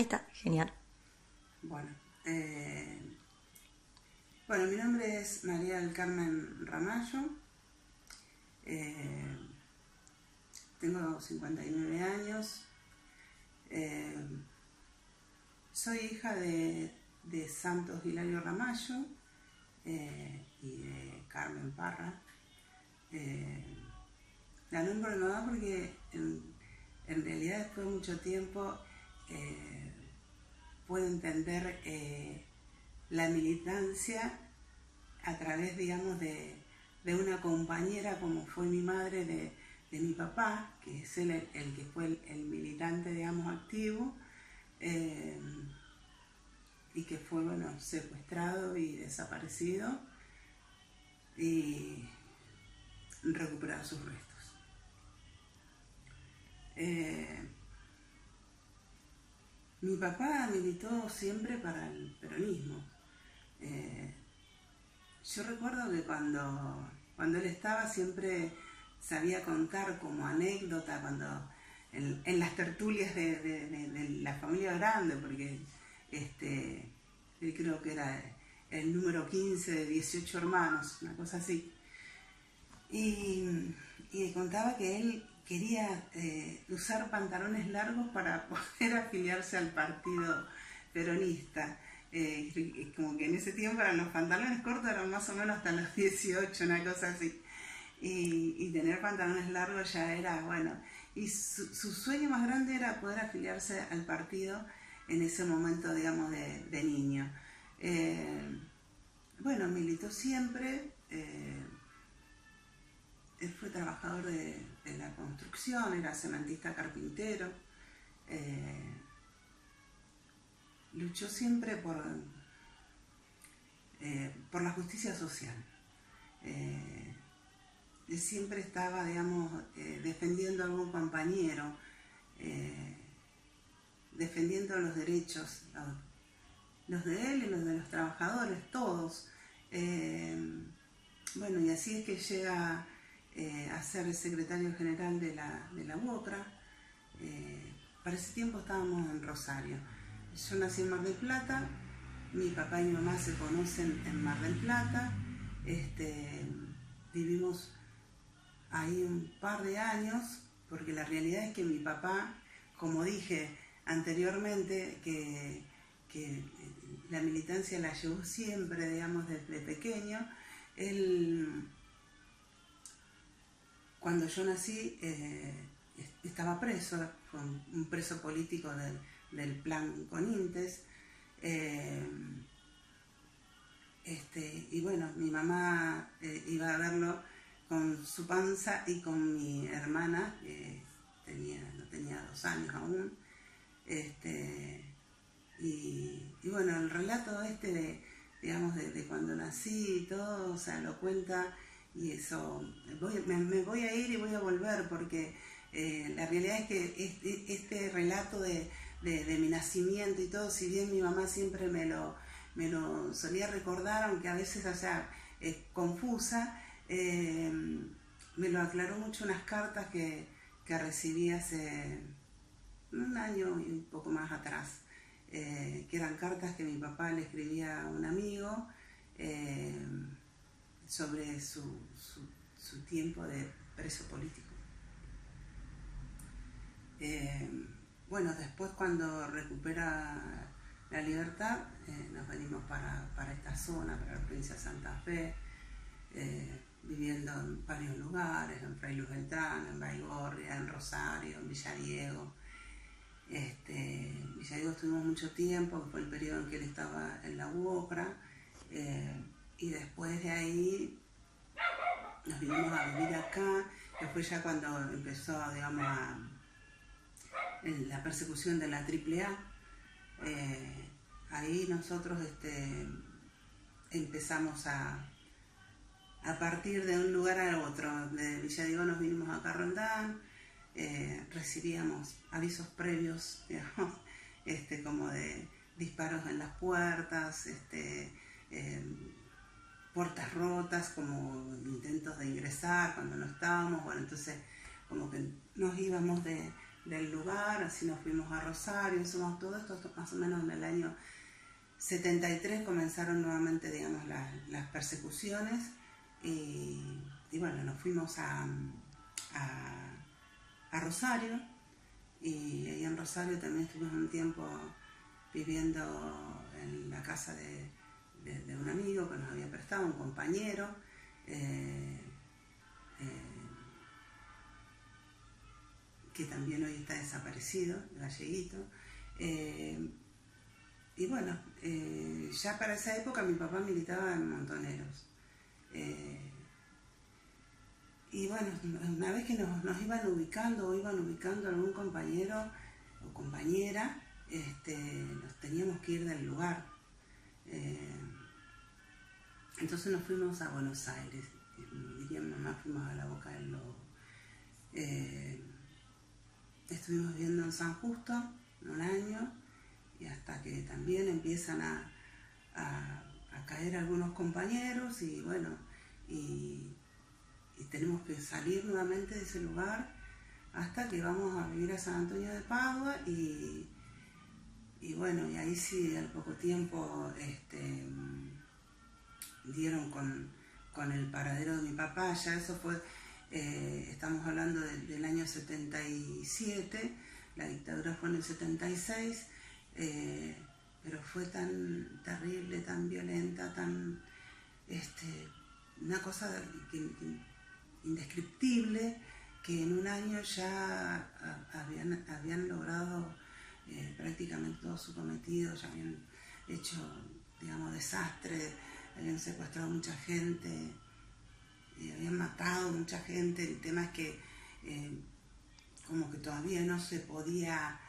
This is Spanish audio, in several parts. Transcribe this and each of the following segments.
Ahí está, genial. Bueno, mi nombre es María del Carmen Ramallo, tengo 59 años, soy hija de Santos Hilario Ramallo y de Carmen Parra. La nombro de mamá porque en realidad después de mucho tiempo puedo entender la militancia a través, digamos, de una compañera como fue mi madre de mi papá, que es el que fue el militante, digamos, activo, y que fue, secuestrado y desaparecido y recuperado sus restos. Mi papá militó siempre para el peronismo. Yo recuerdo que cuando él estaba siempre sabía contar como anécdota cuando en las tertulias de la familia grande, porque él creo que era el número 15 de 18 hermanos, una cosa así. Y contaba que él quería usar pantalones largos para poder afiliarse al partido peronista. Como que en ese tiempo eran los pantalones cortos, eran más o menos hasta los 18, una cosa así. Y tener pantalones largos ya era, bueno. Y su sueño más grande era poder afiliarse al partido en ese momento, digamos, de niño. Militó siempre. Él fue trabajador de la construcción, era cementista carpintero. Luchó siempre por la justicia social. Él siempre estaba, digamos, defendiendo a algún compañero, defendiendo los derechos, los de él y los de los trabajadores, todos. Y así es que llega a ser el secretario general de la UOCRA. Para ese tiempo estábamos en Rosario. Yo nací en Mar del Plata, mi papá y mi mamá se conocen en Mar del Plata, vivimos ahí un par de años, porque la realidad es que mi papá, como dije anteriormente, que la militancia la llevó siempre, digamos, desde pequeño. Él, cuando yo nací, estaba preso, fue un preso político del plan Conintes. Mi mamá iba a verlo con su panza y con mi hermana, que no tenía 2 años aún. El relato de cuando nací y todo, o sea, lo cuenta, y eso, me voy a ir y voy a volver, porque la realidad es que este relato de mi nacimiento y todo, si bien mi mamá siempre me lo solía recordar, aunque a veces, o sea, es confusa, me lo aclaró mucho unas cartas que recibí hace un año y un poco más atrás, que eran cartas que mi papá le escribía a un amigo sobre su tiempo de preso político. Después, cuando recupera la libertad, nos venimos para esta zona, para la provincia de Santa Fe, viviendo en varios lugares, en Fray Luis Beltrán, en Baigorria, en Rosario, en Villadiego. Villadiego estuvimos mucho tiempo, que fue el periodo en que él estaba en la UOCRA, y después de ahí nos vinimos a vivir acá, que fue ya cuando empezó, digamos, la persecución de la AAA. Ahí nosotros empezamos a partir de un lugar al otro. De Villadiego nos vinimos a Carrondán, recibíamos avisos previos, digamos, como de disparos en las puertas, puertas rotas, como intentos de ingresar cuando no estábamos. Entonces como que nos íbamos de del lugar, así nos fuimos a Rosario, hicimos todo esto más o menos en el año 73 comenzaron nuevamente, digamos, las persecuciones y bueno, nos fuimos a Rosario y ahí en Rosario también estuvimos un tiempo viviendo en la casa de un amigo que nos había prestado, un compañero, que también hoy está desaparecido, galleguito. Y bueno, ya para esa época mi papá militaba en Montoneros. Y bueno, una vez que nos iban ubicando o iban ubicando algún compañero o compañera, nos teníamos que ir del lugar. Entonces nos fuimos a Buenos Aires, diría mi mamá, fuimos a la Boca del Lobo. Estuvimos viviendo en San Justo un año y hasta que también empiezan a caer algunos compañeros y bueno, y tenemos que salir nuevamente de ese lugar hasta que vamos a vivir a San Antonio de Padua y bueno, y ahí sí al poco tiempo dieron con el paradero de mi papá. Ya eso fue, estamos hablando del año 77, la dictadura fue en el 76, pero fue tan terrible, tan violenta, tan una cosa indescriptible, que en un año ya habían logrado prácticamente todo su cometido, ya habían hecho, digamos, desastre, habían secuestrado mucha gente, habían matado mucha gente. El tema es que como que todavía no se podía,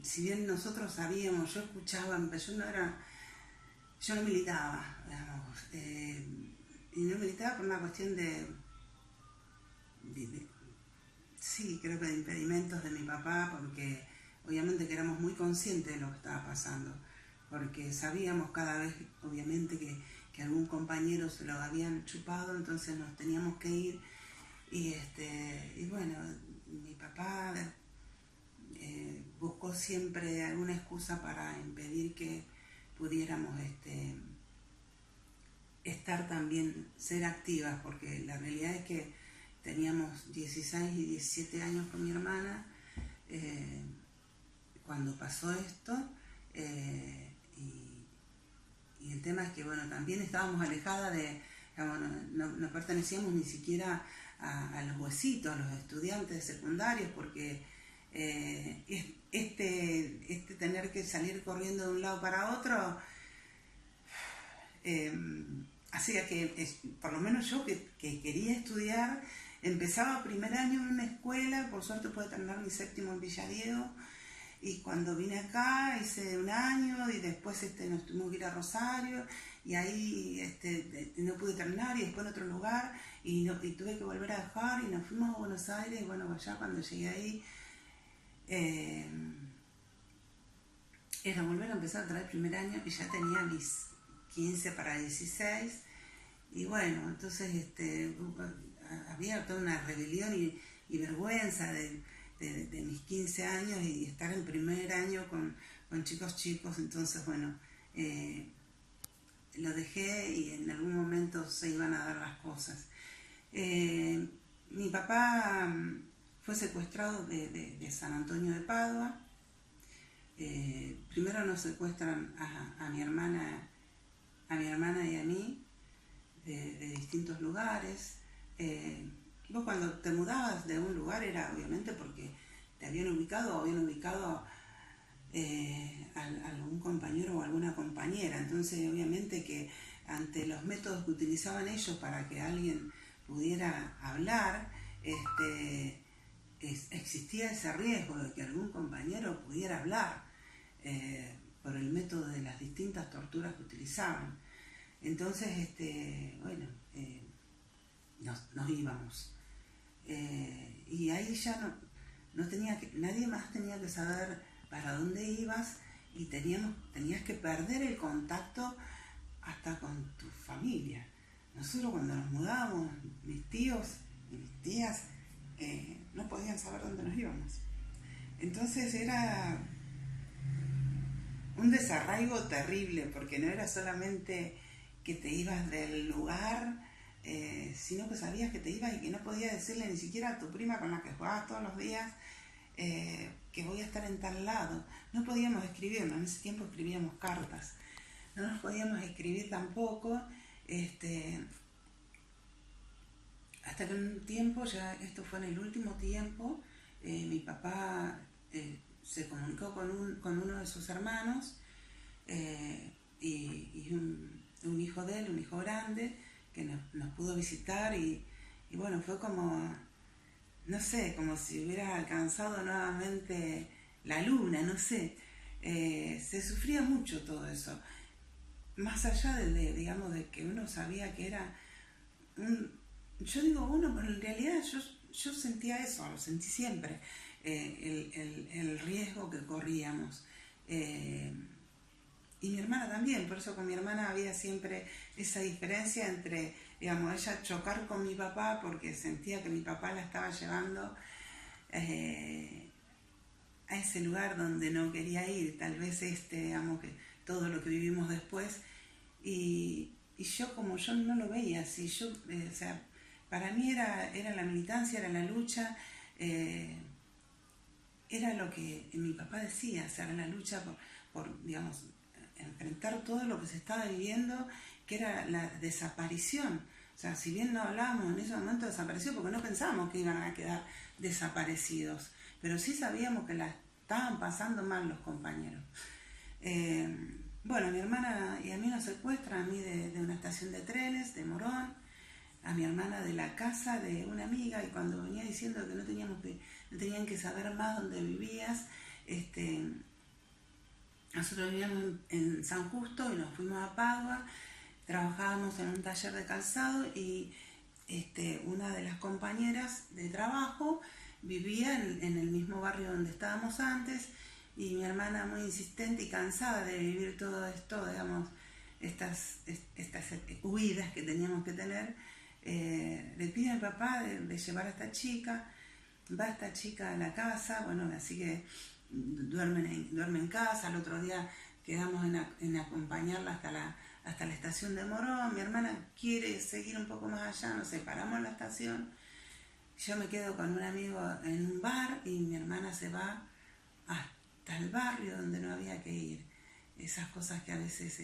si bien nosotros sabíamos, yo escuchaba, yo no militaba, digamos, y no militaba por una cuestión sí, creo que de impedimentos de mi papá, porque obviamente que éramos muy conscientes de lo que estaba pasando, porque sabíamos cada vez, obviamente, que algún compañero se lo habían chupado, entonces nos teníamos que ir, y bueno, mi papá buscó siempre alguna excusa para impedir que pudiéramos estar también, ser activas, porque la realidad es que teníamos 16 y 17 años con mi hermana cuando pasó esto, y el tema es que bueno, también estábamos alejadas digamos, no pertenecíamos ni siquiera a los huesitos, a los estudiantes secundarios, porque tener que salir corriendo de un lado para otro hacía que, por lo menos yo que quería estudiar, empezaba primer año en una escuela, por suerte pude terminar mi séptimo en Villadiego, y cuando vine acá hice un año y después nos tuvimos que ir a Rosario y ahí no pude terminar y después en otro lugar y tuve que volver a dejar y nos fuimos a Buenos Aires. Y bueno, ya cuando llegué ahí era volver a empezar otra vez el primer año y ya tenía mis 15 para 16 y bueno, entonces había toda una rebelión y vergüenza de mis 15 años y estar en primer año con chicos, entonces bueno, lo dejé y en algún momento se iban a dar las cosas. Mi papá fue secuestrado de San Antonio de Padua. Primero nos secuestran a mi hermana y a mí de distintos lugares. Vos cuando te mudabas de un lugar era obviamente porque te habían ubicado a algún compañero o alguna compañera, entonces obviamente que ante los métodos que utilizaban ellos para que alguien pudiera hablar, existía ese riesgo de que algún compañero pudiera hablar por el método de las distintas torturas que utilizaban. Entonces, bueno, nos íbamos. Y ahí ya nadie más tenía que saber para dónde ibas y tenías que perder el contacto hasta con tu familia. Nosotros cuando nos mudábamos, mis tíos y mis tías no podían saber dónde nos íbamos. Entonces era un desarraigo terrible, porque no era solamente que te ibas del lugar, sino que sabías que te ibas y que no podías decirle ni siquiera a tu prima con la que jugabas todos los días que voy a estar en tal lado. No podíamos escribirnos, en ese tiempo escribíamos cartas, no nos podíamos escribir tampoco, hasta que un tiempo, ya esto fue en el último tiempo, mi papá se comunicó con uno de sus hermanos y un hijo de él, un hijo grande, que nos pudo visitar y bueno, fue como, no sé, como si hubiera alcanzado nuevamente la luna, no sé. Se sufría mucho todo eso. Más allá digamos, de que uno sabía que era yo digo uno, pero en realidad yo sentía eso, lo sentí siempre, el riesgo que corríamos. Y mi hermana también, por eso con mi hermana había siempre esa diferencia entre, digamos, ella chocar con mi papá porque sentía que mi papá la estaba llevando a ese lugar donde no quería ir, tal vez digamos, que todo lo que vivimos después, y yo como yo no lo veía así, o sea, para mí era la militancia, era la lucha, era lo que mi papá decía, o sea, era la lucha por, digamos, enfrentar todo lo que se estaba viviendo, que era la desaparición. O sea, si bien no hablábamos en ese momento de desaparición, porque no pensábamos que iban a quedar desaparecidos, pero sí sabíamos que la estaban pasando mal los compañeros. Bueno, mi hermana y a mí nos secuestran, a mí de una estación de trenes, de Morón, a mi hermana de la casa de una amiga, y cuando venía diciendo que no tenían que saber más dónde vivías, nosotros vivíamos en San Justo y nos fuimos a Padua, trabajábamos en un taller de calzado y una de las compañeras de trabajo vivía en el mismo barrio donde estábamos antes, y mi hermana, muy insistente y cansada de vivir todo esto, digamos, estas huidas que teníamos que tener, le pide al papá de llevar a esta chica. Va esta chica a la casa, bueno, así que duerme en casa. El otro día quedamos en acompañarla hasta la estación de Morón. Mi hermana quiere seguir un poco más allá, nos separamos en la estación. Yo me quedo con un amigo en un bar y mi hermana se va hasta el barrio donde no había que ir. Esas cosas que a veces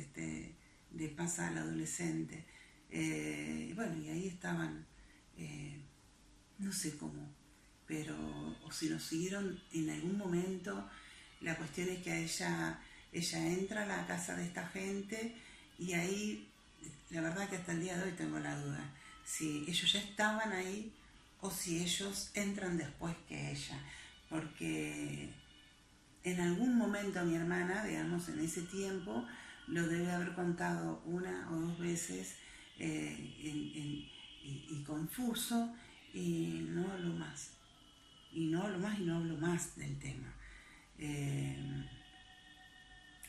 le pasa al adolescente. Bueno, y ahí estaban, no sé cómo, pero o si nos siguieron en algún momento. La cuestión es que ella entra a la casa de esta gente y ahí, la verdad que hasta el día de hoy tengo la duda, si ellos ya estaban ahí o si ellos entran después que ella, porque en algún momento mi hermana, digamos, en ese tiempo, lo debe haber contado una o dos veces y confuso, y no hablo más. Y no hablo más del tema.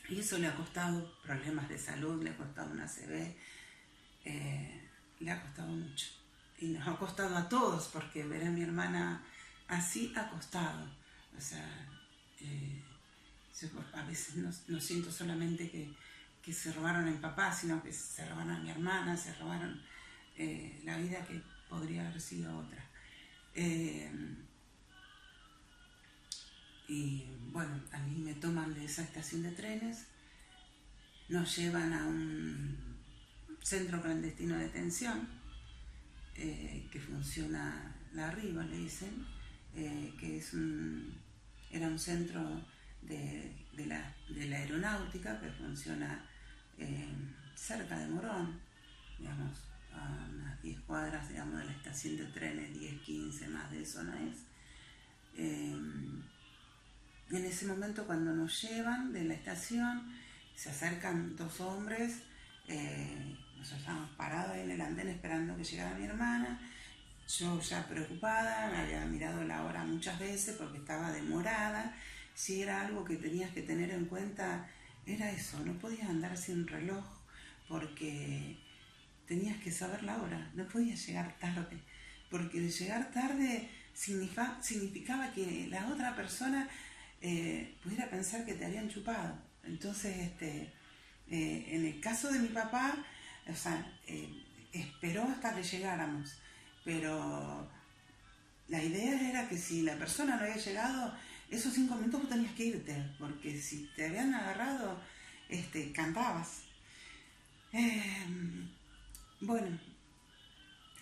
Y eso le ha costado problemas de salud, le ha costado una ACV, le ha costado mucho. Y nos ha costado a todos, porque ver a mi hermana así ha costado. O sea, a veces no siento solamente que se robaron a mi papá, sino que se robaron a mi hermana, se robaron la vida que podría haber sido otra. Y bueno, a mí me toman de esa estación de trenes, nos llevan a un centro clandestino de detención que funciona la arriba, le dicen, que era un centro de la aeronáutica que funciona cerca de Morón, digamos, a unas 10 cuadras, digamos, de la estación de trenes, 10, 15, más de eso no es. En ese momento, cuando nos llevan de la estación, se acercan dos hombres, nosotros estábamos parados en el andén esperando que llegara mi hermana. Yo ya preocupada, me había mirado la hora muchas veces porque estaba demorada. Si era algo que tenías que tener en cuenta, era eso, no podías andar sin reloj porque tenías que saber la hora, no podías llegar tarde, porque de llegar tarde significaba que la otra persona pudiera pensar que te habían chupado. Entonces, en el caso de mi papá, o sea, esperó hasta que llegáramos, pero la idea era que si la persona no había llegado, esos 5 minutos vos tenías que irte, porque si te habían agarrado, cantabas. Eh, bueno,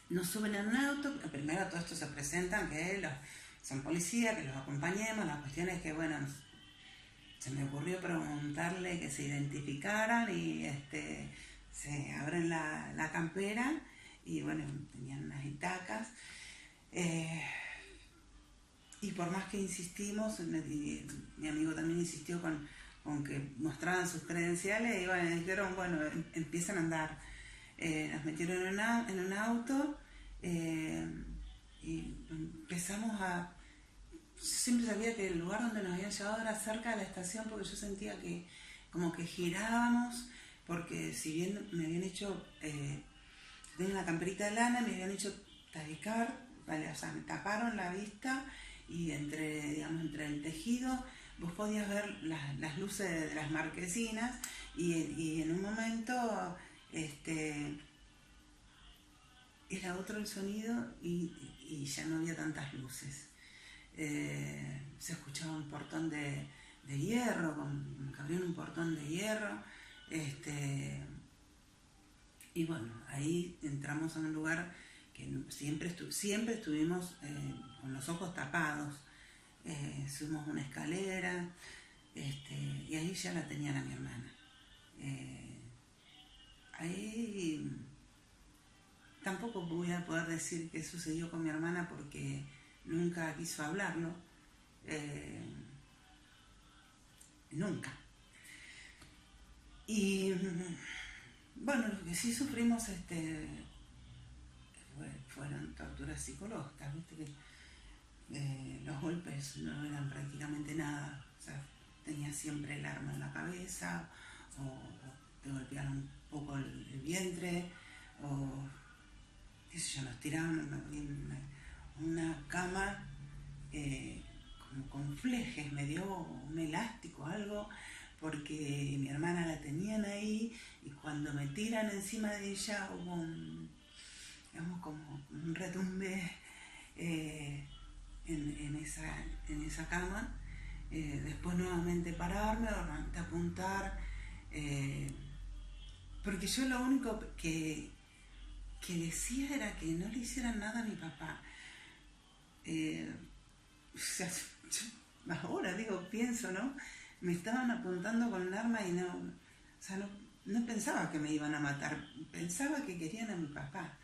nos suben en un auto, primero todo esto se presentan, que son policías, que los acompañemos, la cuestión es que, bueno, se me ocurrió preguntarle que se identificaran y se abren la campera y bueno, tenían unas itacas. Y por más que insistimos, mi amigo también insistió con que mostraban sus credenciales y bueno, dijeron, bueno, empiezan a andar. Nos metieron en un auto y empezamos a... Yo siempre sabía que el lugar donde nos habían llevado era cerca de la estación porque yo sentía que como que girábamos, porque si bien me habían hecho, tenía una camperita de lana, me habían hecho tabicar, ¿vale? O sea, me taparon la vista y entre el tejido vos podías ver las luces de las marquesinas y en un momento era otro el sonido y ya no había tantas luces. Se escuchaba un portón de hierro, como que abrieron un portón de hierro, y bueno, ahí entramos a un lugar que siempre estuvimos con los ojos tapados. Subimos una escalera, y ahí ya la tenían a mi hermana. Ahí tampoco voy a poder decir qué sucedió con mi hermana porque nunca quiso hablarlo. Nunca. Y bueno, lo que sí sufrimos fueron torturas psicológicas, ¿viste? Que los golpes no eran prácticamente nada, o sea, tenía siempre el arma en la cabeza, o te golpearon un poco el vientre, o qué sé yo, nos tiraban en una cama como con flejes, me dio un elástico, algo, porque mi hermana la tenían ahí y cuando me tiran encima de ella hubo como un retumbe en esa cama. Después nuevamente pararme, nuevamente apuntar, porque yo lo único que decía era que no le hicieran nada a mi papá. O sea, yo ahora pienso, ¿no? Me estaban apuntando con el arma y no pensaba que me iban a matar, pensaba que querían a mi papá.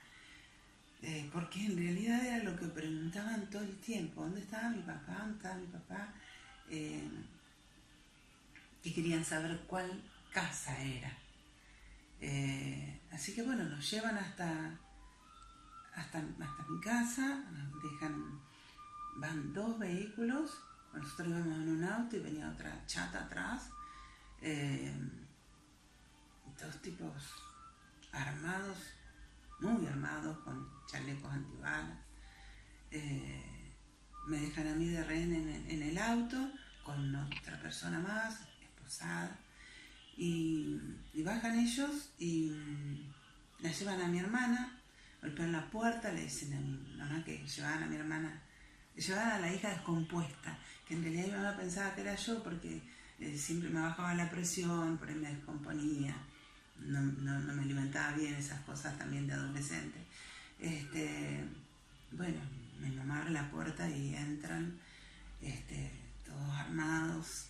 Porque en realidad era lo que preguntaban todo el tiempo, ¿dónde estaba mi papá? ¿Dónde estaba mi papá? Y querían saber cuál casa era. Así que bueno, nos llevan hasta mi casa, nos dejan, van 2 vehículos, nosotros íbamos en un auto y venía otra chata atrás, 2 tipos armados, muy armados, con chalecos antibalas. Me dejan a mí de rehén en el auto con otra persona más, esposada, y bajan ellos y la llevan a mi hermana, golpean la puerta, le dicen a mi mamá que llevaban a mi hermana, llevaban a la hija descompuesta, que en realidad mi mamá pensaba que era yo porque siempre me bajaba la presión, por ahí me descomponía, no me alimentaba bien, esas cosas también de adolescente. Bueno, mi mamá abre la puerta y entran todos armados.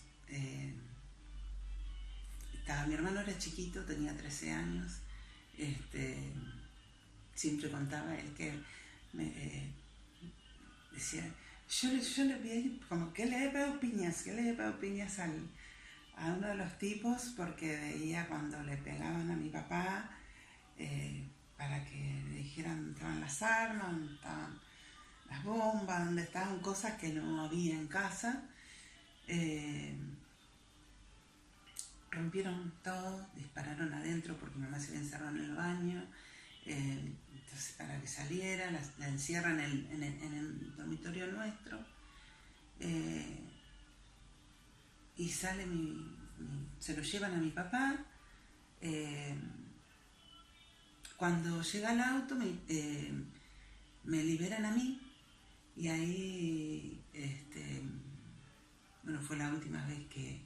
Mi hermano era chiquito, tenía 13 años. Siempre contaba él que decía, yo le vi como que le he pegado piñas a uno de los tipos porque veía cuando le pegaban a mi papá para que le dijeran dónde estaban las armas, dónde estaban las bombas, dónde estaban cosas que no había en casa. Rompieron todo, dispararon adentro porque mi mamá se había encerrado en el baño. Entonces, para que saliera, la encierran en el dormitorio nuestro. Y sale se lo llevan a mi papá. Cuando llega el auto me liberan a mí, y ahí bueno, fue la última vez que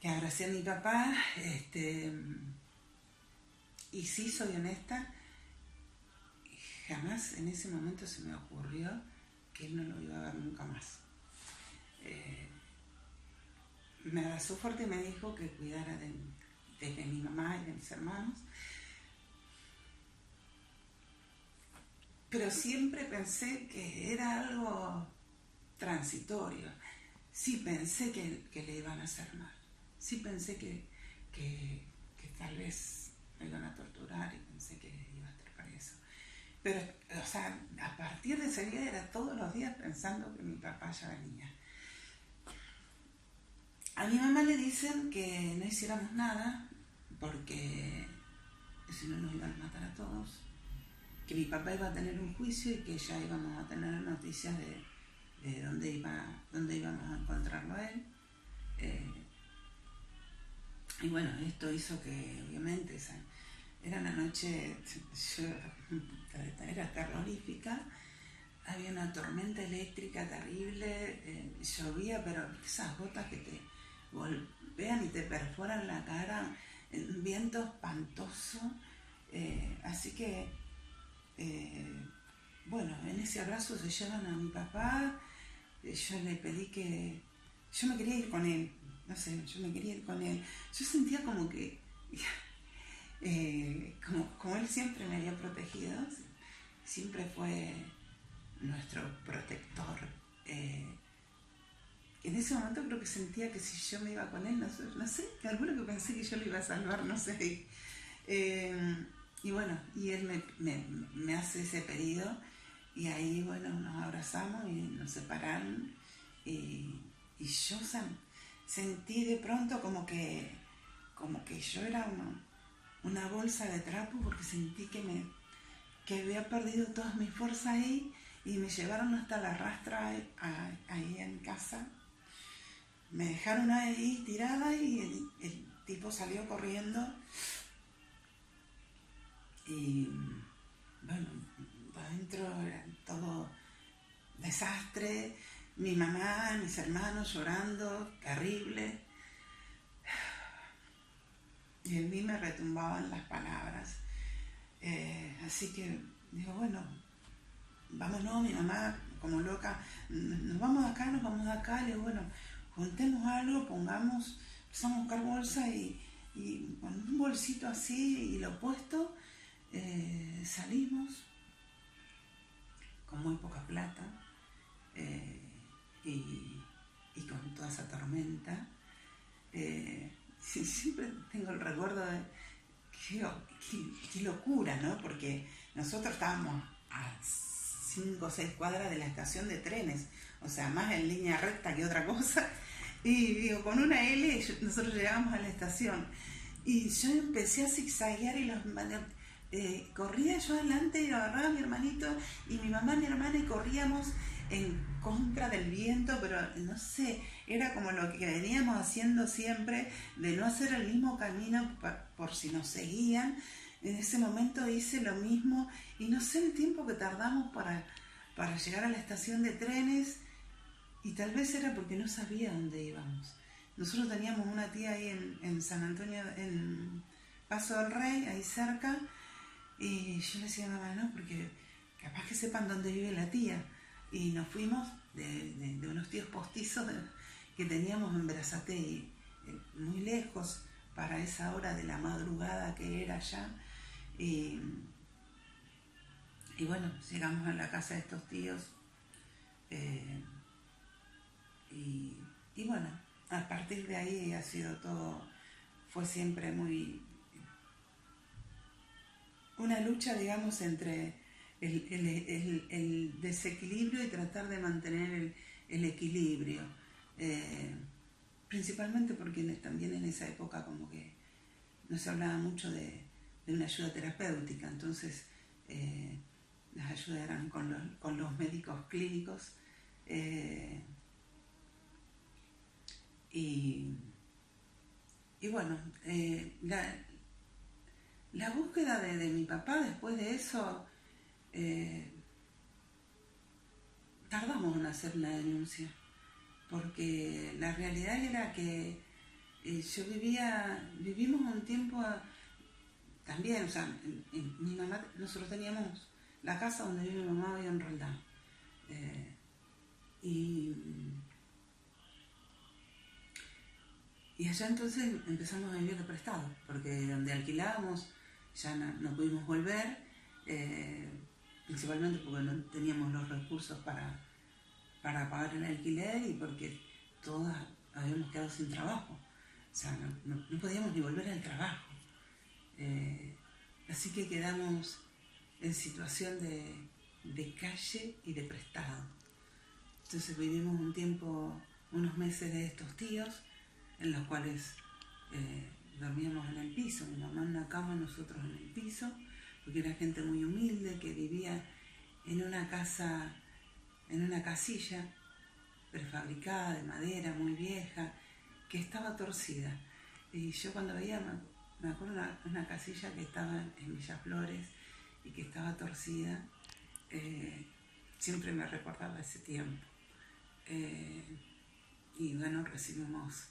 abracé a mi papá. Y sí, soy honesta, jamás en ese momento se me ocurrió que él no lo iba a ver nunca más. Me abrazó fuerte y me dijo que cuidara de mi mamá y de mis hermanos. Pero siempre pensé que era algo transitorio. Sí pensé que le iban a hacer mal. Sí pensé que tal vez me iban a torturar, y pensé que iba a estar preso. Pero, o sea, a partir de ese día era todos los días pensando que mi papá ya venía. A mi mamá le dicen que no hiciéramos nada porque si no nos iban a matar a todos, que mi papá iba a tener un juicio y que ya íbamos a tener noticias de dónde íbamos a encontrarlo a él. Y bueno, esto hizo que obviamente era una noche, era terrorífica. Había una tormenta eléctrica terrible, llovía, pero esas gotas que te golpean y te perforan la cara, un viento espantoso. Así que, bueno, en ese abrazo se llevan a mi papá. Yo le pedí que... Yo me quería ir con él, no sé, yo me quería ir con él. Yo sentía como que... como él siempre me había protegido, siempre fue nuestro protector. En ese momento creo que sentía que si yo me iba con él, no sé, calculo que pensé que yo lo iba a salvar, no sé. Y bueno, y él me hace ese pedido, y ahí, bueno, nos abrazamos y nos separaron. Y yo sentí de pronto como que yo era una bolsa de trapo, porque sentí que había perdido todas mis fuerzas ahí, y me llevaron hasta la rastra ahí en casa. Me dejaron ahí tirada y el tipo salió corriendo. Y bueno, adentro era todo desastre. Mi mamá, mis hermanos llorando, terrible. Y en mí me retumbaban las palabras. Así que digo, bueno, vámonos. Mi mamá, como loca, nos vamos de acá. Le digo, bueno, juntemos algo, empezamos a buscar bolsa, y con un bolsito así y lo puesto, salimos con muy poca plata, y con toda esa tormenta. Siempre tengo el recuerdo de qué locura, ¿no? Porque nosotros estábamos a 5 o 6 cuadras de la estación de trenes, o sea, más en línea recta que otra cosa. Y digo, con una L nosotros llegamos a la estación, y yo empecé a zigzaguear, y corría yo adelante y lo agarraba a mi hermanito y mi mamá y mi hermana, y corríamos en contra del viento, pero no sé, era como lo que veníamos haciendo siempre, de no hacer el mismo camino por si nos seguían. En ese momento hice lo mismo, y no sé el tiempo que tardamos para llegar a la estación de trenes, y tal vez era porque no sabía dónde íbamos. Nosotros teníamos una tía ahí en San Antonio, en Paso del Rey, ahí cerca, y yo le decía a mamá, no, porque capaz que sepan dónde vive la tía. Y nos fuimos de unos tíos postizos que teníamos en Berazategui, muy lejos para esa hora de la madrugada que era allá. Y bueno, llegamos a la casa de estos tíos. Y bueno, a partir de ahí ha sido todo, fue siempre una lucha, digamos, entre el desequilibrio y tratar de mantener el equilibrio. Principalmente porque también en esa época como que no se hablaba mucho de de una ayuda terapéutica. Entonces las ayudas eran con los médicos clínicos. Y bueno, la búsqueda de mi papá después de eso, tardamos en hacer una denuncia, porque la realidad era que vivimos un tiempo también, o sea, mi mamá, nosotros teníamos la casa donde vive mi mamá hoy en Roldán. Y allá entonces empezamos a vivir de prestado, porque donde alquilábamos ya no pudimos volver, principalmente porque no teníamos los recursos para pagar el alquiler y porque todas habíamos quedado sin trabajo. O sea, no podíamos ni volver al trabajo. Así que quedamos en situación de calle y de prestado. Entonces vivimos un tiempo, unos meses de estos tíos, en los cuales dormíamos en el piso, mi mamá en una cama, nosotros en el piso, porque era gente muy humilde que vivía en una casa, en una casilla prefabricada de madera, muy vieja, que estaba torcida. Y yo cuando veía, me acuerdo una casilla que estaba en Villaflores y que estaba torcida, siempre me recordaba ese tiempo. Y bueno, recibimos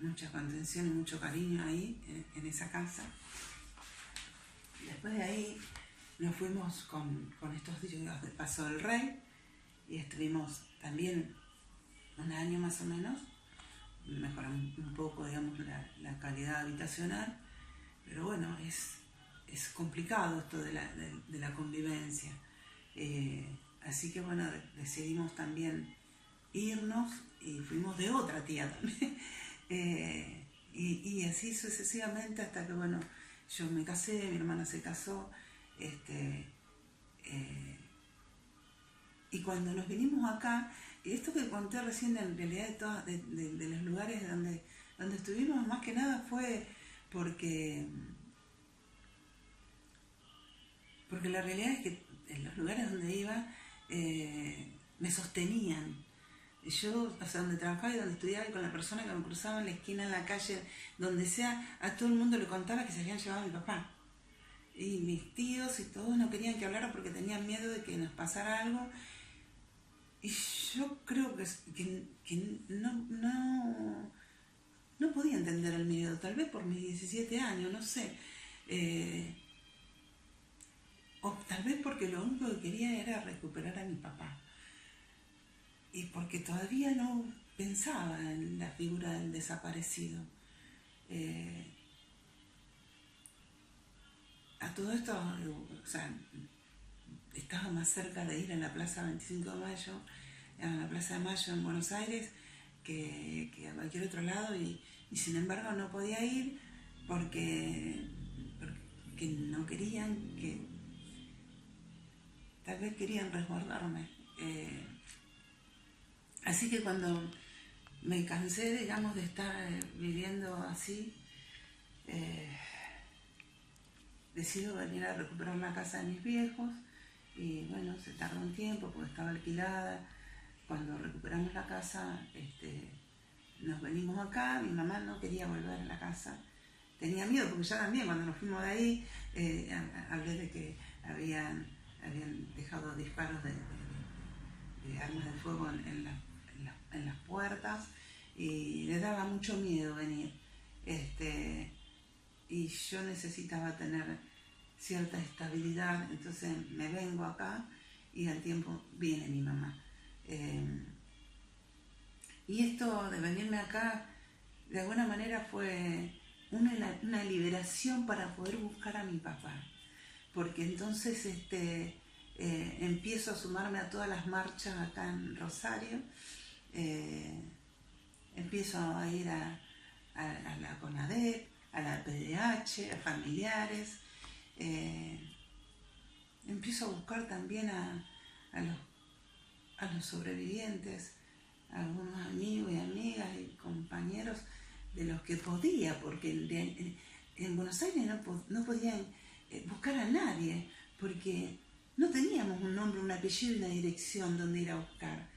mucha contención y mucho cariño ahí, en esa casa. Después de ahí nos fuimos con estos días de Paso del Rey y estuvimos también un año más o menos. Mejoramos un poco, digamos, la calidad habitacional, pero bueno, es complicado esto de la convivencia. Así que bueno, decidimos también irnos y fuimos de otra tía también. Y así sucesivamente hasta que, bueno, yo me casé, mi hermana se casó, y cuando nos vinimos acá, y esto que conté recién en realidad de los lugares donde estuvimos, más que nada fue porque la realidad es que en los lugares donde iba me sostenían. Yo, o sea, donde trabajaba y donde estudiaba y con la persona que me cruzaba en la esquina, en la calle, donde sea, a todo el mundo le contaba que se habían llevado a mi papá. Y mis tíos y todos no querían que hablara porque tenían miedo de que nos pasara algo. Y yo creo que no podía entender el miedo, tal vez por mis 17 años, no sé. O tal vez porque lo único que quería era recuperar a mi papá. Y porque todavía no pensaba en la figura del desaparecido. A todo esto, o sea, estaba más cerca de ir a la Plaza 25 de Mayo, a la Plaza de Mayo en Buenos Aires, que a cualquier otro lado, y sin embargo no podía ir porque no querían, que tal vez querían resguardarme. Así que cuando me cansé, digamos, de estar viviendo así, decido venir a recuperar la casa de mis viejos. Y bueno, se tardó un tiempo porque estaba alquilada. Cuando recuperamos la casa, nos venimos acá. Mi mamá no quería volver a la casa, tenía miedo porque ya también cuando nos fuimos de ahí hablé de que habían dejado disparos de armas de fuego en las puertas y le daba mucho miedo venir. Y yo necesitaba tener cierta estabilidad, entonces me vengo acá y al tiempo viene mi mamá. Y esto de venirme acá de alguna manera fue una liberación para poder buscar a mi papá, porque entonces empiezo a sumarme a todas las marchas acá en Rosario, empiezo a ir a la CONADEP, a la PDH, a familiares, empiezo a buscar también a los sobrevivientes, a algunos amigos y amigas y compañeros de los que podía, porque en Buenos Aires no podían buscar a nadie, porque no teníamos un nombre, un apellido y una dirección donde ir a buscar,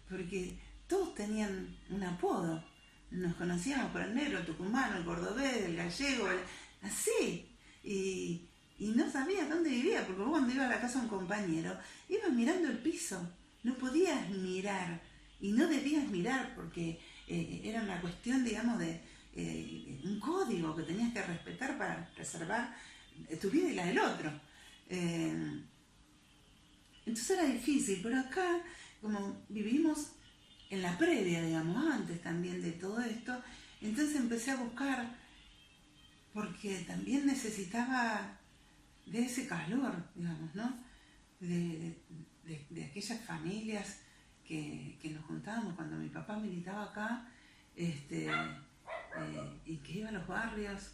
porque todos tenían un apodo. Nos conocíamos por el negro, el tucumano, el cordobés, el gallego, así. Y no sabías dónde vivía, porque vos cuando ibas a la casa de un compañero, ibas mirando el piso, no podías mirar, y no debías mirar, porque era una cuestión, digamos, de un código que tenías que respetar para preservar tu vida y la del otro. Entonces era difícil, pero acá, como vivimos en la previa, digamos, antes también de todo esto, entonces empecé a buscar, porque también necesitaba de ese calor, digamos, ¿no? De aquellas familias que nos juntábamos cuando mi papá militaba acá, y que iba a los barrios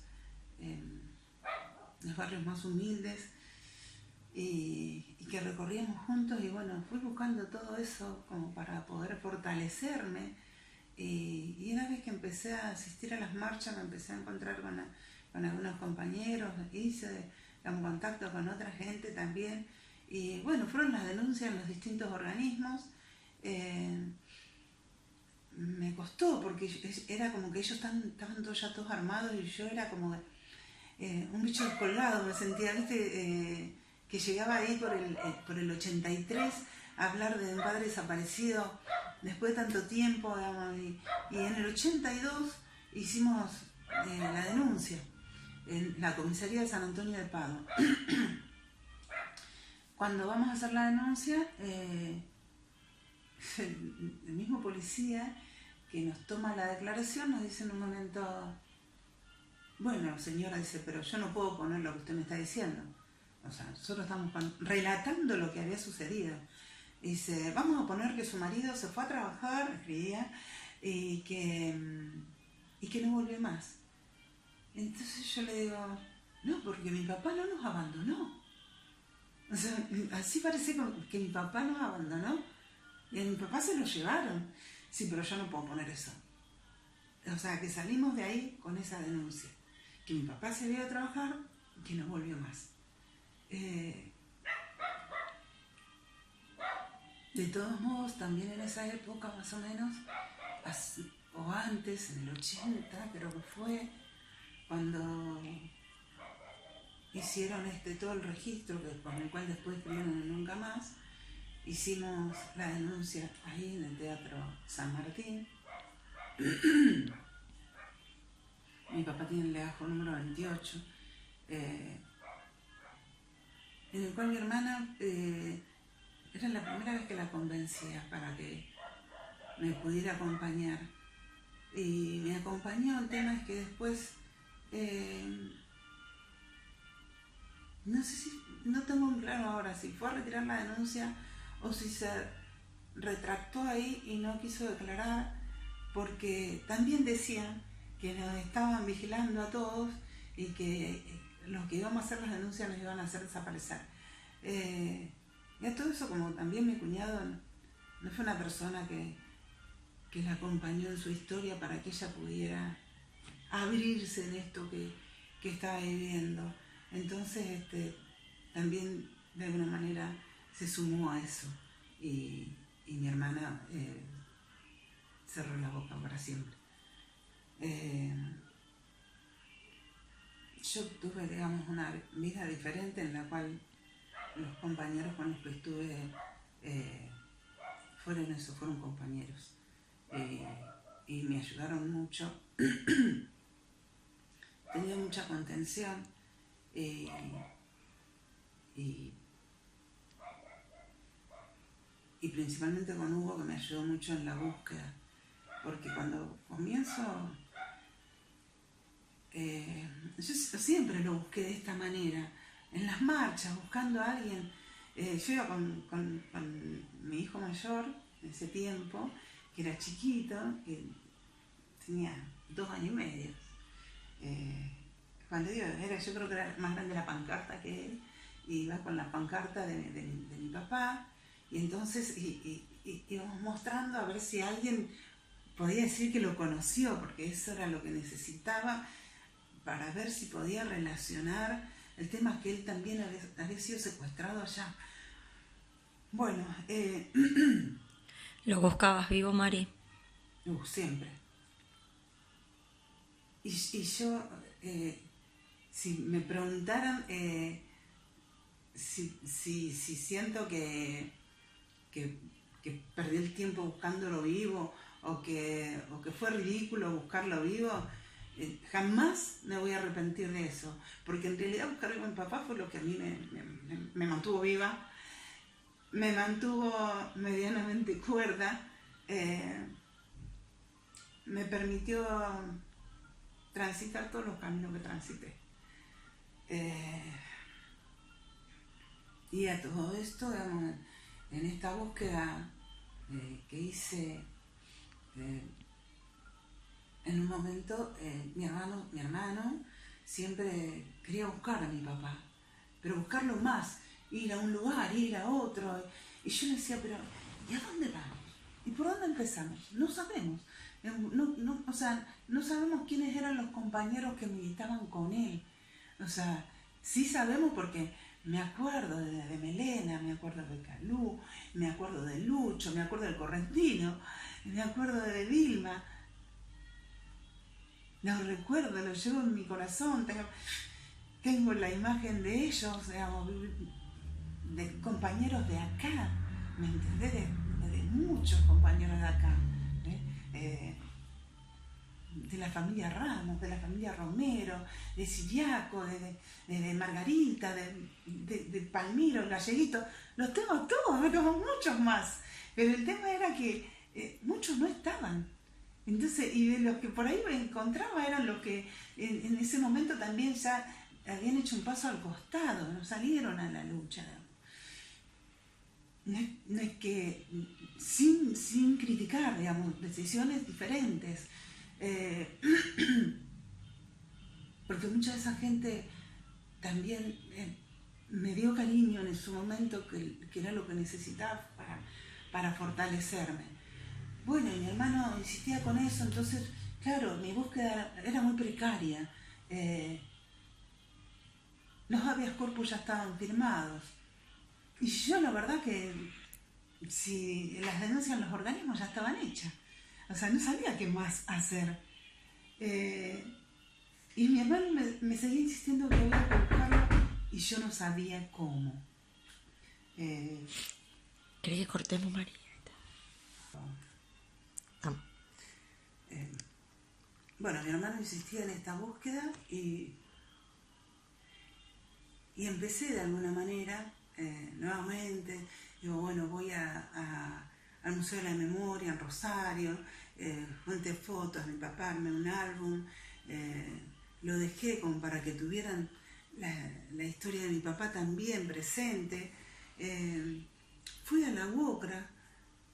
más humildes, y que recorríamos juntos, y bueno, fui buscando todo eso como para poder fortalecerme, y una vez que empecé a asistir a las marchas me empecé a encontrar con algunos compañeros, hice un contacto con otra gente también, y bueno, fueron las denuncias en los distintos organismos. Me costó porque era como que ellos estaban todos ya todos armados, y yo era como un bicho descolgado, me sentía, ¿viste? Que llegaba ahí por el 83 a hablar de un padre desaparecido después de tanto tiempo, digamos, y en el 82 hicimos la denuncia en la comisaría de San Antonio de Padua. Cuando vamos a hacer la denuncia, el mismo policía que nos toma la declaración nos dice en un momento: bueno, señora, dice, pero yo no puedo poner lo que usted me está diciendo. O sea, nosotros estamos relatando lo que había sucedido. Dice, vamos a poner que su marido se fue a trabajar, escribía, y que no volvió más. Entonces yo le digo, no, porque mi papá no nos abandonó. O sea, así parece que mi papá nos abandonó y a mi papá se lo llevaron. Sí, pero yo no puedo poner eso. O sea, que salimos de ahí con esa denuncia. Que mi papá se había ido a trabajar y que no volvió más. De todos modos, también en esa época más o menos, o antes, en el 80 creo que fue, cuando hicieron todo el registro con el cual después escribieron Nunca Más, hicimos la denuncia ahí en el Teatro San Martín. Mi papá tiene el legajo número 28, en el cual mi hermana era la primera vez que la convencía para que me pudiera acompañar. Y me acompañó. El tema es que después, no sé si, no tengo muy claro ahora si fue a retirar la denuncia o si se retractó ahí y no quiso declarar, porque también decían que nos estaban vigilando a todos y que los que íbamos a hacer las denuncias nos iban a hacer desaparecer. Y a todo eso, como también mi cuñado no fue una persona que la acompañó en su historia para que ella pudiera abrirse en esto que estaba viviendo. Entonces también de alguna manera se sumó a eso, y mi hermana cerró la boca para siempre. Yo tuve, digamos, una vida diferente en la cual los compañeros con los que estuve fueron compañeros, y me ayudaron mucho. Tenía mucha contención, y principalmente con Hugo, que me ayudó mucho en la búsqueda, porque cuando comienzo, yo siempre lo busqué de esta manera, en las marchas, buscando a alguien. Yo iba con mi hijo mayor en ese tiempo, que era chiquito, que tenía 2 años y medio. Cuando digo, yo creo que era más grande la pancarta que él, y iba con la pancarta de mi papá, y entonces íbamos mostrando a ver si alguien podía decir que lo conoció, porque eso era lo que necesitaba para ver si podía relacionar el tema que él también había sido secuestrado allá. Bueno, ¿Lo buscabas vivo, Mari? siempre. Y yo, si me preguntaran si siento que perdí el tiempo buscándolo vivo o que fue ridículo buscarlo vivo, jamás me voy a arrepentir de eso, porque en realidad buscar vivo a mi papá fue lo que a mí me mantuvo viva, me mantuvo medianamente cuerda, me permitió transitar todos los caminos que transité. Y a todo esto, digamos, en esta búsqueda que hice, en un momento mi hermano siempre quería buscar a mi papá, pero buscarlo más, ir a un lugar, ir a otro. Y yo le decía, pero ¿y a dónde vamos? ¿Y por dónde empezamos? No sabemos. O sea, no sabemos quiénes eran los compañeros que militaban con él. O sea, sí sabemos porque me acuerdo de Melena, me acuerdo de Calú, me acuerdo de Lucho, me acuerdo del Correntino, me acuerdo de Vilma. Los recuerdo, los llevo en mi corazón. Tengo la imagen de ellos, digamos, de compañeros de acá, ¿me entendés? De muchos compañeros de acá. De la familia Ramos, de la familia Romero, de Siriaco, de Margarita, de Palmiro, el Galleguito. Los tengo todos, pero muchos más. Pero el tema era que muchos no estaban. Entonces, y de los que por ahí me encontraba eran los que en ese momento también ya habían hecho un paso al costado, no salieron a la lucha. No es que, sin criticar, digamos, decisiones diferentes. Porque mucha de esa gente también me dio cariño en su momento, que era lo que necesitaba para fortalecerme. Bueno, y mi hermano insistía con eso, entonces, claro, mi búsqueda era muy precaria. Los habeas corpus ya estaban firmados. Y yo la verdad que si las denuncias en los organismos ya estaban hechas. O sea, no sabía qué más hacer. Y mi hermano me seguía insistiendo que había que buscarlo y yo no sabía cómo. ¿Querés que cortemos, María? Bueno, mi hermano insistía en esta búsqueda y empecé de alguna manera, nuevamente, digo, bueno, voy al Museo de la Memoria en Rosario, junté fotos de mi papá, armé un álbum, lo dejé como para que tuvieran la historia de mi papá también presente. Fui a la UOCRA,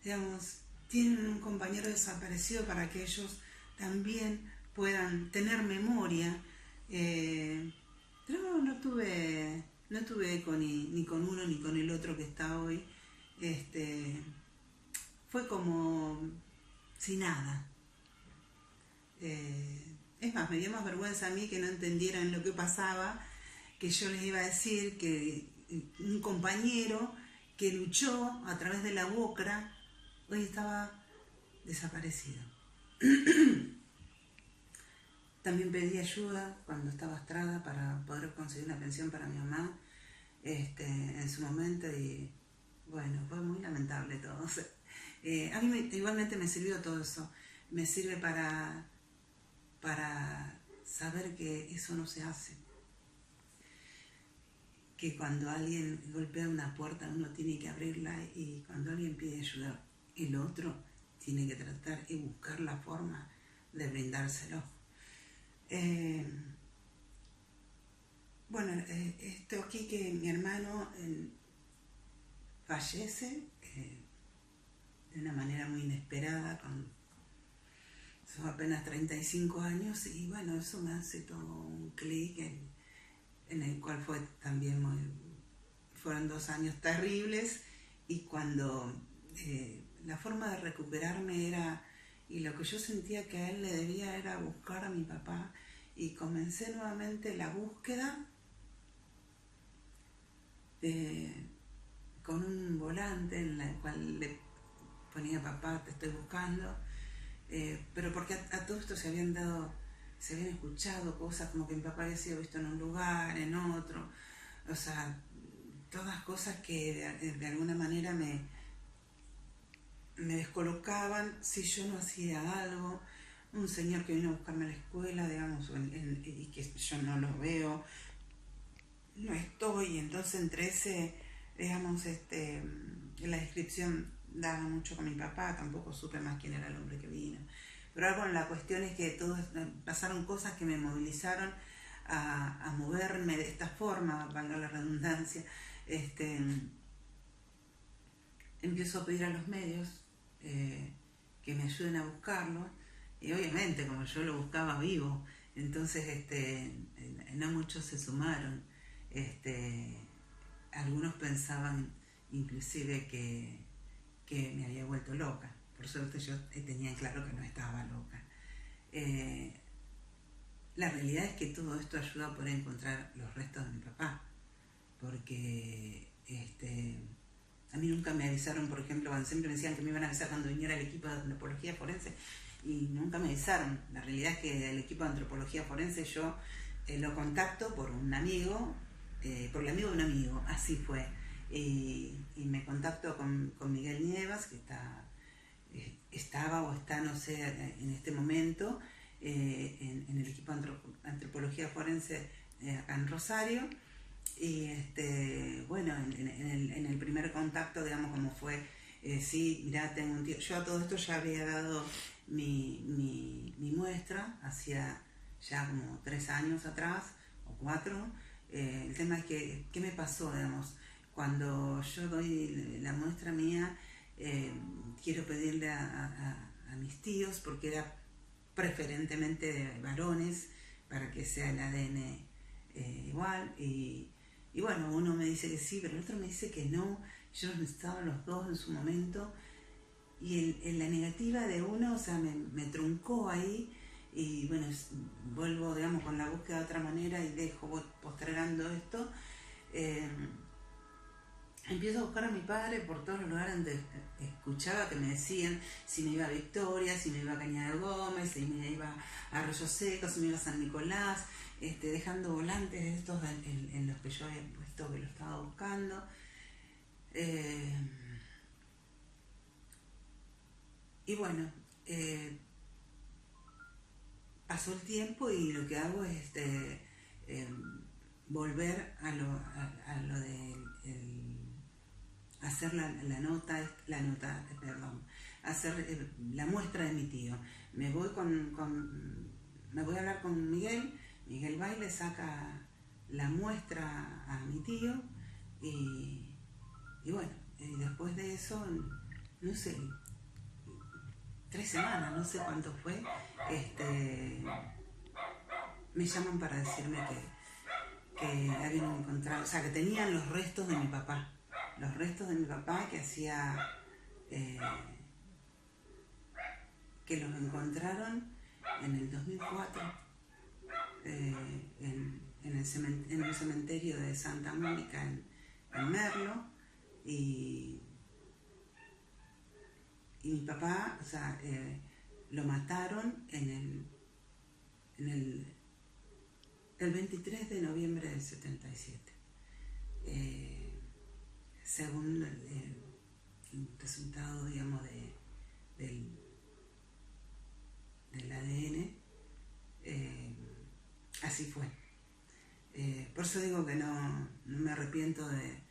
digamos, tienen un compañero desaparecido para que ellos también puedan tener memoria, pero no tuve eco ni con uno ni con el otro que está hoy. Fue como sin nada. Es más, me dio más vergüenza a mí que no entendieran lo que pasaba, que yo les iba a decir que un compañero que luchó a través de la UOCRA hoy estaba desaparecido. También pedí ayuda cuando estaba astrada para poder conseguir una pensión para mi mamá en su momento, y bueno, fue muy lamentable todo. A mí igualmente me sirvió todo eso, me sirve para saber que eso no se hace, que cuando alguien golpea una puerta uno tiene que abrirla, y cuando alguien pide ayuda el otro tiene que tratar y buscar la forma de brindárselo. Bueno, esto aquí que mi hermano fallece de una manera muy inesperada, con sus apenas 35 años, y bueno, eso me hace todo un clic en el cual fue también fueron 2 años terribles, y cuando la forma de recuperarme era, y lo que yo sentía que a él le debía era buscar a mi papá y comencé nuevamente la búsqueda con un volante en el cual le ponía papá, te estoy buscando, pero porque a todo esto se habían escuchado cosas como que mi papá había sido visto en un lugar, en otro, o sea, todas cosas que de alguna manera me descolocaban si yo no hacía algo. Un señor que vino a buscarme a la escuela, digamos, y que yo no lo veo, no estoy, entonces entre ese, digamos, la descripción daba mucho con mi papá, tampoco supe más quién era el hombre que vino. Pero bueno, la cuestión es que pasaron cosas que me movilizaron a moverme de esta forma, valga la redundancia. Empiezo a pedir a los medios que me ayuden a buscarlo, y obviamente como yo lo buscaba vivo, entonces no muchos se sumaron. Algunos pensaban inclusive que me había vuelto loca. Por suerte yo tenía claro que no estaba loca. La realidad es que todo esto ayuda a poder encontrar los restos de mi papá, porque a mí nunca me avisaron, por ejemplo, cuando siempre me decían que me iban a avisar cuando viniera el equipo de antropología forense, y nunca me avisaron. La realidad es que el equipo de antropología forense yo lo contacto por un amigo, por el amigo de un amigo, así fue. Y me contacto con Miguel Nievas, que estaba o está, no sé, en este momento, en el equipo de antropología forense acá en Rosario. Y bueno, en el primer contacto, digamos, como fue, sí, mirá, tengo un tío. Yo a todo esto ya había dado mi muestra hacía ya como 3 años atrás, o 4. El tema es que, ¿qué me pasó, digamos? Cuando yo doy la muestra mía, quiero pedirle a mis tíos, porque era preferentemente de varones, para que sea el ADN igual, y bueno, uno me dice que sí, pero el otro me dice que no. Yo necesitaba los dos en su momento, y la negativa de uno, o sea, me truncó ahí. Y bueno, vuelvo, digamos, con la búsqueda de otra manera y dejo postergando esto. Empiezo a buscar a mi padre por todos los lugares donde escuchaba que me decían si me iba a Victoria, si me iba a Cañada del Gómez, si me iba a Arroyo Seco, si me iba a San Nicolás, dejando volantes de estos en los que yo había puesto que lo estaba buscando. Y bueno, pasó el tiempo y lo que hago es volver a lo de hacer hacer la muestra de mi tío. Me voy a hablar con Miguel va y le saca la muestra a mi tío, y bueno, después de eso, no sé, 3 semanas, no sé cuánto fue, me llaman para decirme que habían encontrado, o sea, que tenían los restos de mi papá, que hacía, que los encontraron en el 2004, en el cementerio de Santa Mónica en Merlo, y mi papá, o sea, lo mataron el 23 de noviembre del 77. Según el resultado, digamos, del ADN, así fue. Por eso digo que no me arrepiento de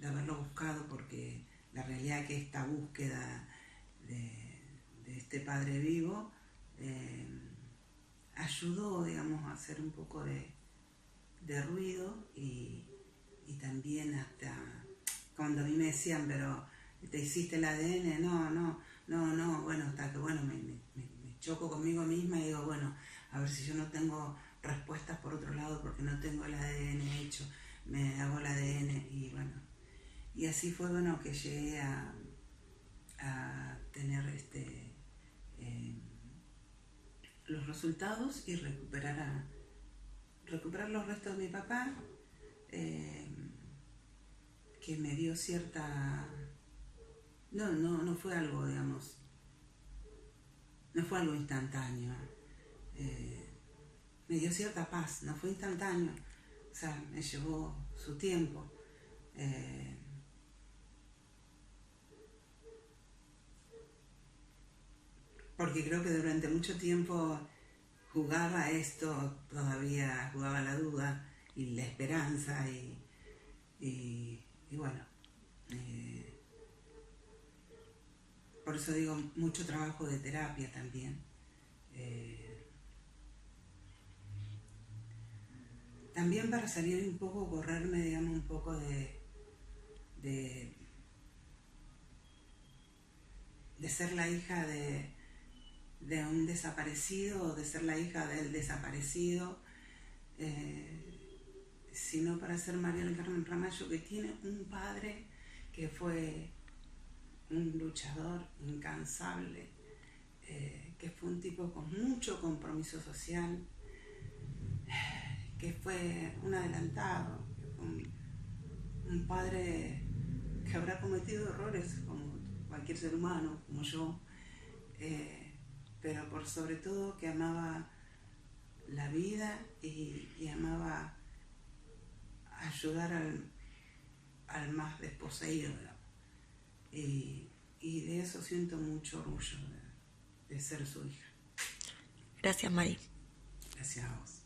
haberlo buscado, porque la realidad es que esta búsqueda de este padre vivo ayudó, digamos, a hacer un poco de ruido, y también hasta cuando a mí me decían, pero ¿te hiciste el ADN? No, bueno, hasta que bueno, me choco conmigo misma y digo, bueno, a ver si yo no tengo respuestas por otro lado, porque no tengo el ADN hecho, me hago el ADN, y bueno, y así fue, bueno, que llegué a tener los resultados y recuperar recuperar los restos de mi papá, que me dio cierta... No fue algo, digamos, no fue algo instantáneo. Me dio cierta paz, no fue instantáneo, o sea, me llevó su tiempo. Porque creo que durante mucho tiempo jugaba esto, todavía jugaba la duda y la esperanza y bueno, por eso digo mucho trabajo de terapia también. También para salir un poco, correrme, digamos, un poco de ser la hija de un desaparecido o de ser la hija del desaparecido, sino para ser María del Carmen Ramallo, que tiene un padre que fue un luchador incansable, que fue un tipo con mucho compromiso social, que fue un adelantado, un padre que habrá cometido errores como cualquier ser humano, como yo, pero por sobre todo que amaba la vida y amaba ayudar al más desposeído, y de eso siento mucho orgullo de ser su hija. Gracias, Mari. Gracias a vos.